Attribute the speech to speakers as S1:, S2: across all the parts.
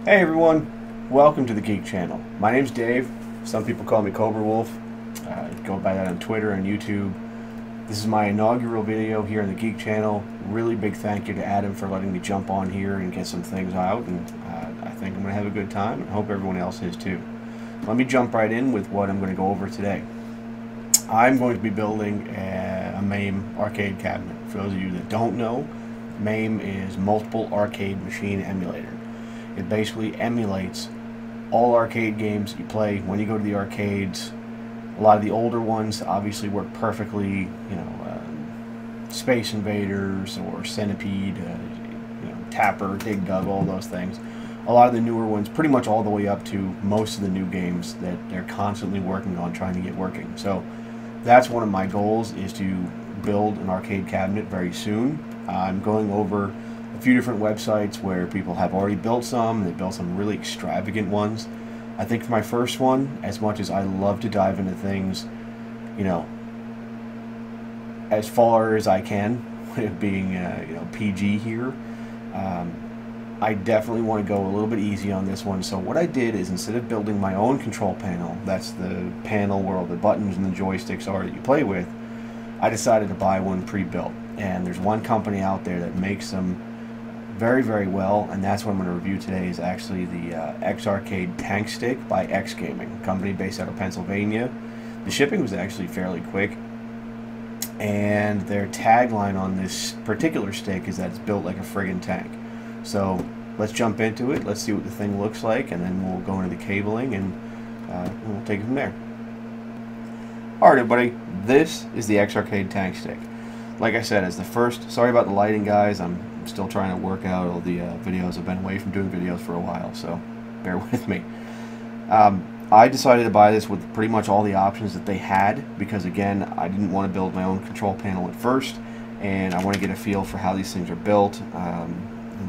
S1: Hey everyone, welcome to the Geek channel. My name's Dave. Some people call me Cobra Wolf. Go by that on Twitter and YouTube. This is my inaugural video here on the Geek channel. Really big thank you to Adam for letting me jump on here and get some things out, and I think I'm going to have a good time, and hope everyone else is too. Let me jump right in with what I'm going to go over today. I'm going to be building a MAME arcade cabinet. For those of you that don't know, MAME is Multiple Arcade Machine Emulator. It basically emulates all arcade games you play when you go to the arcades. A lot of the older ones obviously work perfectly, you know, Space Invaders or Centipede, Tapper, Dig Dug, all those things. A lot of the newer ones, pretty much all the way up to most of the new games that they're constantly working on trying to get working. So that's one of my goals, is to build an arcade cabinet very soon. I'm going over a few different websites where people have already built some. They built some really extravagant ones. I think for my first one, as much as I love to dive into things, you know, as far as I can, being PG here, I definitely want to go a little bit easy on this one. So what I did is, instead of building my own control panel, that's the panel where all the buttons and the joysticks are that you play with, I decided to buy one pre-built. And there's one company out there that makes them very, very well, and that's what I'm going to review today. Is actually the X-Arcade Tankstick by X Gaming, a company based out of Pennsylvania. The shipping was actually fairly quick, and their tagline on this particular stick is that it's built like a friggin' tank. So let's jump into it. Let's see what the thing looks like, and then we'll go into the cabling, and we'll take it from there. Alright everybody, this is the X-Arcade Tankstick. Like I said, as the first, sorry about the lighting guys, I'm still trying to work out all the videos. I've been away from doing videos for a while, so bear with me. I decided to buy this with pretty much all the options that they had, because again, I didn't want to build my own control panel at first, and I want to get a feel for how these things are built.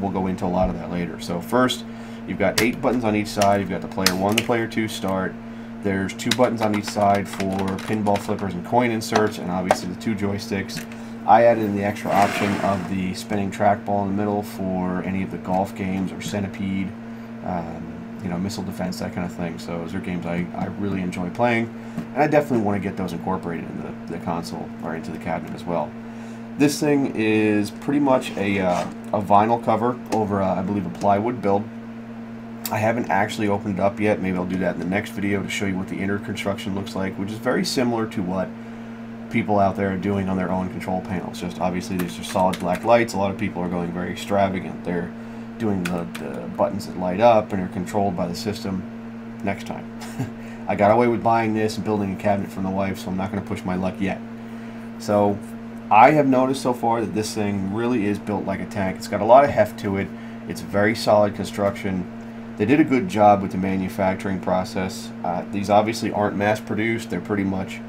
S1: We'll go into a lot of that later. So first, you've got 8 buttons on each side. You've got the player 1, the player 2 start. There's 2 buttons on each side for pinball flippers and coin inserts, and obviously the 2 joysticks. I added in the extra option of the spinning trackball in the middle for any of the golf games or Centipede, missile defense, that kind of thing. So those are games I really enjoy playing, and I definitely want to get those incorporated in the console or into the cabinet as well. This thing is pretty much a vinyl cover over, I believe, a plywood build. I haven't actually opened it up yet. Maybe I'll do that in the next video to show you what the inner construction looks like, which is very similar to what people out there are doing on their own control panels. Just obviously these are solid black lights. A lot of people are going very extravagant. They're doing the buttons that light up and are controlled by the system. Next time. I got away with buying this and building a cabinet from the wife, so I'm not going to push my luck yet. So I have noticed so far that this thing really is built like a tank. It's got a lot of heft to it. It's very solid construction. They did a good job with the manufacturing process. These obviously aren't mass produced. They're pretty much,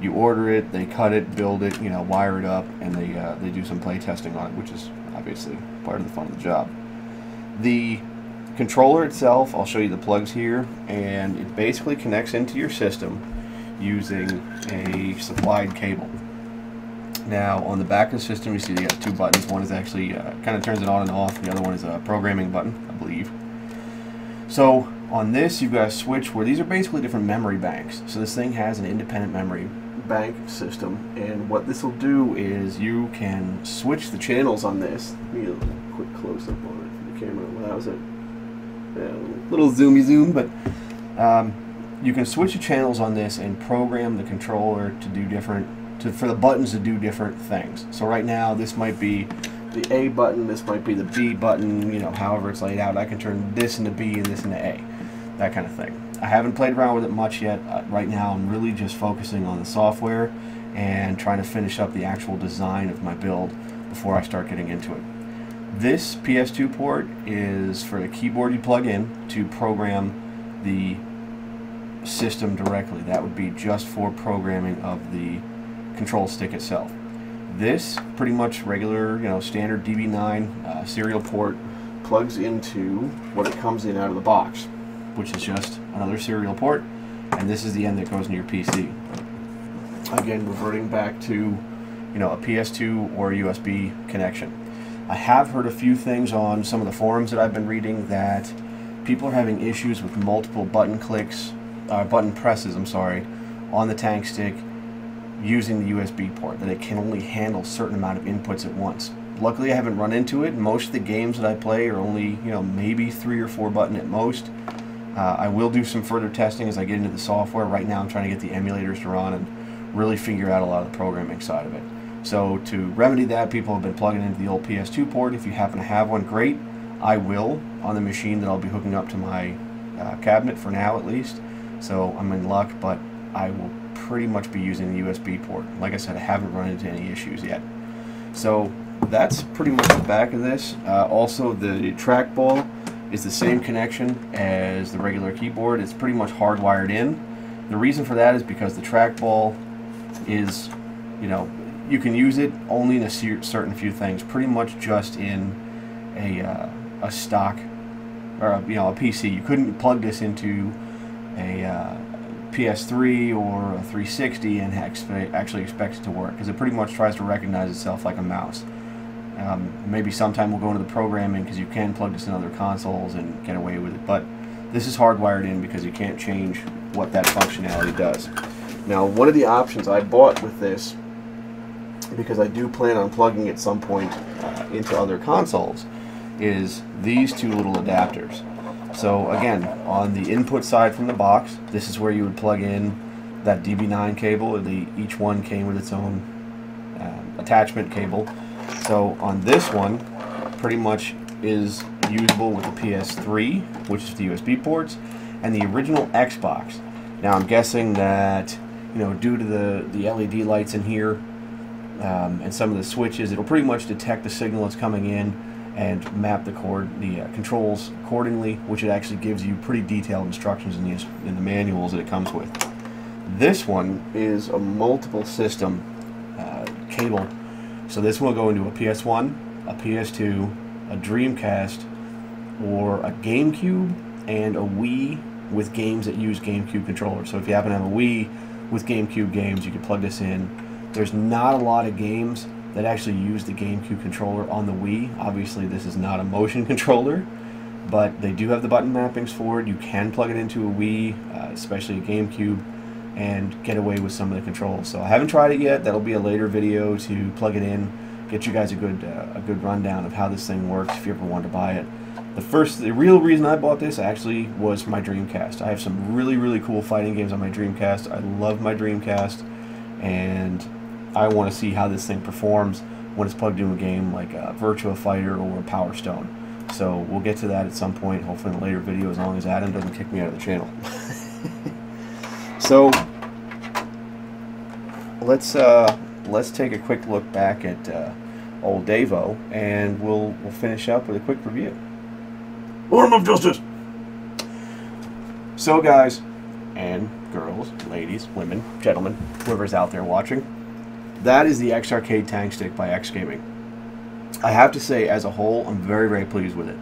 S1: you order it, they cut it, build it, wire it up, and they do some play testing on it, which is obviously part of the fun of the job. The controller itself, I'll show you the plugs here, and it basically connects into your system using a supplied cable. Now on the back of the system, you see they got 2 buttons. One is actually kind of turns it on and off. The other one is a programming button, I believe. So on this, you've got a switch where these are basically different memory banks. So this thing has an independent memory bank system, and what this will do is you can switch the channels on this. Let me get a little quick close-up on it if the camera allows it. A little zoomy zoom, but you can switch the channels on this and program the controller to do for the buttons to do different things. So right now, this might be the A button, this might be the B button, however it's laid out. I can turn this into B and this into A, that kind of thing. I haven't played around with it much yet. Right now I'm really just focusing on the software and trying to finish up the actual design of my build before I start getting into it. This PS2 port is for the keyboard you plug in to program the system directly. That would be just for programming of the control stick itself. This, pretty much regular, standard DB9 serial port, plugs into what it comes in out of the box, which is just another serial port, and this is the end that goes into your PC. Again, reverting back to, a PS2 or a USB connection. I have heard a few things on some of the forums that I've been reading that people are having issues with multiple button presses, I'm sorry, on the Tankstick using the USB port, that it can only handle a certain amount of inputs at once. Luckily, I haven't run into it. Most of the games that I play are only, maybe 3 or 4 button at most. I will do some further testing as I get into the software. Right now, I'm trying to get the emulators to run and really figure out a lot of the programming side of it. So to remedy that, people have been plugging into the old PS2 port. If you happen to have one, great. I will on the machine that I'll be hooking up to my cabinet for now, at least. So I'm in luck, but I will pretty much be using the USB port. Like I said, I haven't run into any issues yet. So that's pretty much the back of this. Also, the trackball is the same connection as the regular keyboard. It's pretty much hardwired in. The reason for that is because the trackball is, you can use it only in a certain few things, pretty much just in a stock or a PC. You couldn't plug this into a PS3 or a 360 and actually expect it to work, because it pretty much tries to recognize itself like a mouse. Maybe sometime we'll go into the programming, because you can plug this in other consoles and get away with it, but this is hardwired in because you can't change what that functionality does. Now, one of the options I bought with this, because I do plan on plugging at some point into other consoles, is these two little adapters. So again, on the input side from the box, this is where you would plug in that DB9 cable. Each one came with its own attachment cable. So on this one, pretty much is usable with the PS3, which is the USB ports, and the original Xbox. Now I'm guessing that, due to the LED lights in here and some of the switches, it'll pretty much detect the signal that's coming in and map the controls accordingly, which it actually gives you pretty detailed instructions in the manuals that it comes with. This one is a multiple system cable. So this will go into a PS1, a PS2, a Dreamcast, or a GameCube, and a Wii with games that use GameCube controllers. So if you happen to have a Wii with GameCube games, you can plug this in. There's not a lot of games that actually use the GameCube controller on the Wii. Obviously, this is not a motion controller, but they do have the button mappings for it. You can plug it into a Wii, especially a GameCube, and get away with some of the controls. So I haven't tried it yet. That'll be a later video to plug it in, get you guys a good rundown of how this thing works if you ever want to buy it. The real reason I bought this actually was my Dreamcast. I have some really, really cool fighting games on my Dreamcast. I love my Dreamcast, and I want to see how this thing performs when it's plugged into a game like Virtua Fighter or Power Stone. So we'll get to that at some point, hopefully in a later video, as long as Adam doesn't kick me out of the channel. So let's take a quick look back at old Davo, and we'll finish up with a quick review. Arm of Justice. So guys and girls, ladies, women, gentlemen, whoever's out there watching, that is the X-Arcade Tankstick by X Gaming. I have to say, as a whole, I'm very, very pleased with it.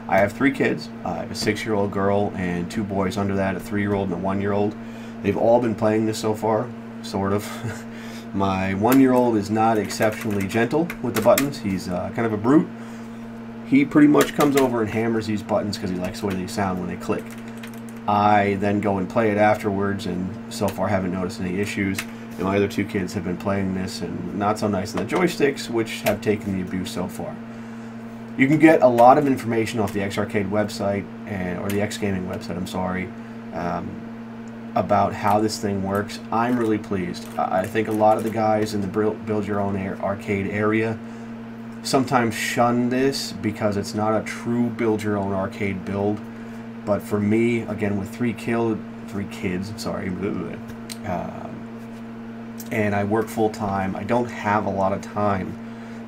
S1: I have 3 kids. I have a 6-year-old girl and 2 boys under that, a 3-year-old and a 1-year-old. They've all been playing this so far, sort of. My 1-year-old is not exceptionally gentle with the buttons. He's kind of a brute. He pretty much comes over and hammers these buttons because he likes the way they sound when they click. I then go and play it afterwards, and so far haven't noticed any issues. And my other 2 kids have been playing this, and not so nice on the joysticks, which have taken the abuse so far. You can get a lot of information off the X-Arcade website, or the X Gaming website, I'm sorry, about how this thing works. I'm really pleased. I think a lot of the guys in the build your own arcade area sometimes shun this because it's not a true build your own arcade build. But for me, again, with 3 kids, sorry, and I work full time, I don't have a lot of time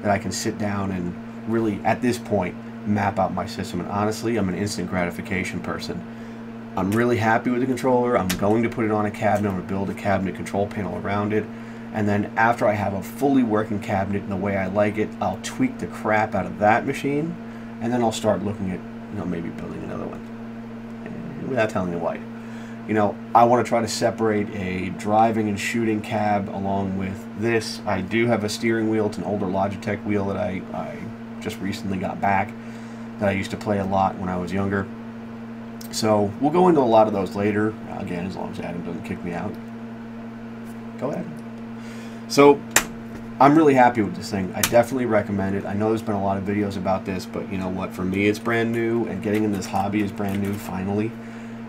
S1: that I can sit down and really, at this point, map out my system. And honestly, I'm an instant gratification person. I'm really happy with the controller. I'm going to put it on a cabinet. I'm going to build a cabinet control panel around it. And then after I have a fully working cabinet in the way I like it, I'll tweak the crap out of that machine. And then I'll start looking at, maybe building another one. Without telling you why. I want to try to separate a driving and shooting cab along with this. I do have a steering wheel. It's an older Logitech wheel that I just recently got back, that I used to play a lot when I was younger. So we'll go into a lot of those later, again, as long as Adam doesn't kick me out. Go ahead. So I'm really happy with this thing. I definitely recommend it. I know there's been a lot of videos about this, but you know what? For me, it's brand new, and getting in this hobby is brand new finally.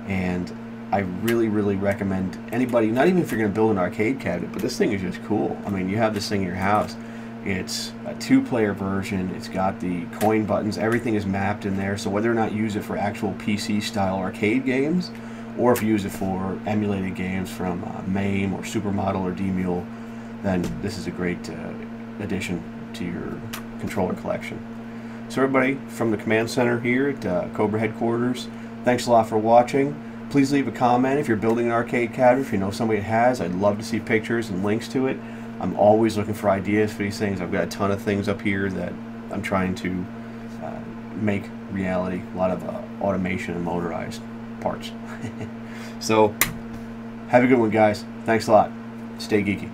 S1: And I really, really recommend anybody, not even if you're going to build an arcade cabinet, but this thing is just cool. I mean, you have this thing in your house. It's a 2-player version. It's got the coin buttons. Everything is mapped in there. So whether or not you use it for actual PC-style arcade games, or if you use it for emulated games from MAME or Supermodel or D-Mule, then this is a great addition to your controller collection. So everybody from the command center here at Cobra headquarters, thanks a lot for watching. Please leave a comment if you're building an arcade cabinet. If you know somebody that has, I'd love to see pictures and links to it. I'm always looking for ideas for these things. I've got a ton of things up here that I'm trying to make reality. A lot of automation and motorized parts. So, have a good one, guys. Thanks a lot. Stay geeky.